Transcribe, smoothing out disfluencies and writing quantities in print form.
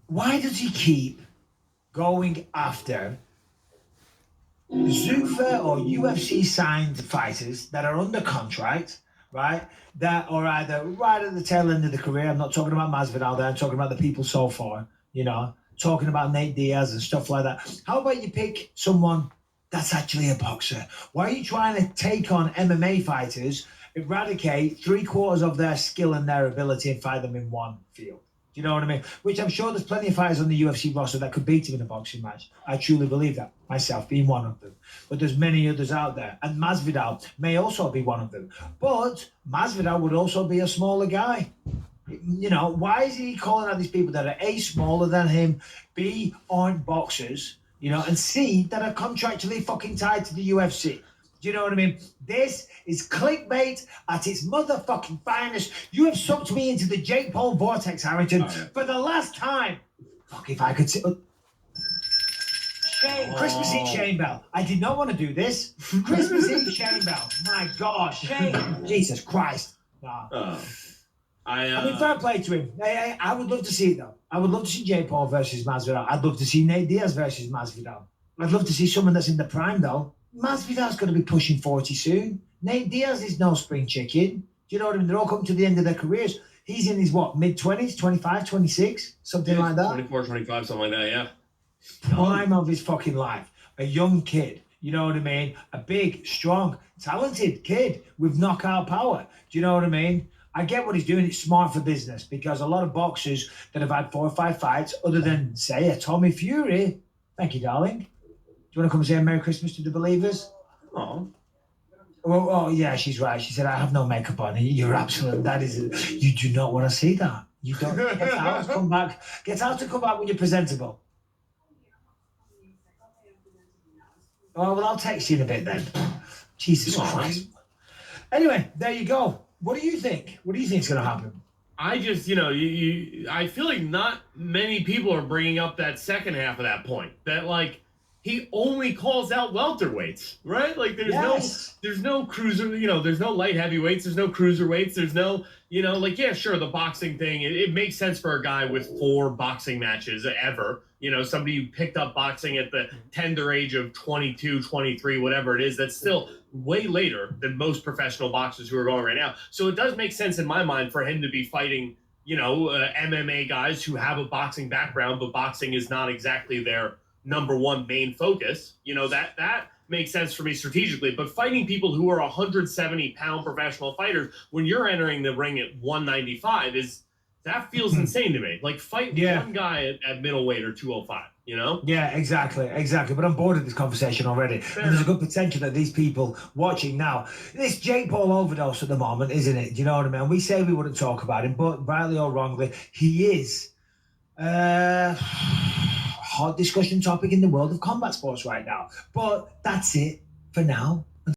why does he keep going after Zuffa or UFC signed fighters that are under contract, right? That are either right at the tail end of the career. I'm not talking about Masvidal there. I'm talking about the people so far, talking about Nate Diaz and stuff like that. How about you pick someone that's actually a boxer? Why are you trying to take on MMA fighters, eradicate 3/4 of their skill and their ability and fight them in one field? Do you know what I mean? Which I'm sure there's plenty of fighters on the UFC roster that could beat him in a boxing match. I truly believe that, myself being one of them. But there's many others out there. And Masvidal may also be one of them. But Masvidal would also be a smaller guy. Why is he calling out these people that are A, smaller than him, B, aren't boxers, and C, that are contractually fucking tied to the UFC? Do you know what I mean? This is clickbait at its motherfucking finest. You have sucked me into the Jake Paul vortex, Harrington, for the last time. Fuck, if I could sit... Christmas Eve Shane Bell. I did not want to do this. Christmas Eve Shane Bell. My God, Shane. Jesus Christ. Nah. I mean, fair play to him. I would love to see it, though. I would love to see Jake Paul versus Masvidal. I'd love to see Nate Diaz versus Masvidal. I'd love to see someone that's in the prime, though. Masvidal's going to be pushing 40 soon. Nate Diaz is no spring chicken. Do you know what I mean? They're all coming to the end of their careers. He's in his, mid-20s, 25, 26, something like that? 24, 25, something like that, yeah. Prime of his fucking life. A young kid, you know what I mean? A big, strong, talented kid with knockout power. Do you know what I mean? I get what he's doing. It's smart for business because a lot of boxers that have had 4 or 5 fights, other than, say, a Tommy Fury, thank you, darling. Do you want to come and say Merry Christmas to the believers? Oh. Oh, yeah, she's right. She said, I have no makeup on. You're absolute. That is, you do not want to see that. You don't. Get out to come back. Get out to come back when you're presentable. Oh, well, I'll text you in a bit then. Jesus Christ. Anyway, there you go. What do you think? What do you think is going to happen? I just, I feel like not many people are bringing up that second half of that point. That, he only calls out welterweights, right? There's no cruiser, there's no light heavyweights, there's no cruiserweights, there's no, sure, the boxing thing, it makes sense for a guy with 4 boxing matches ever, somebody who picked up boxing at the tender age of 22, 23, whatever it is, that's still way later than most professional boxers who are going right now. So it does make sense in my mind for him to be fighting, MMA guys who have a boxing background, but boxing is not exactly their number one main focus. That makes sense for me strategically, but fighting people who are 170-pound professional fighters when you're entering the ring at 195 that feels insane to me. Fight one guy at middleweight or 205, Yeah, exactly. But I'm bored of this conversation already. And there's a good potential that these people watching now, this Jake Paul overdose at the moment, isn't it? Do you know what I mean? We say we wouldn't talk about him, but rightly or wrongly, he is hot discussion topic in the world of combat sports right now. But that's it for now.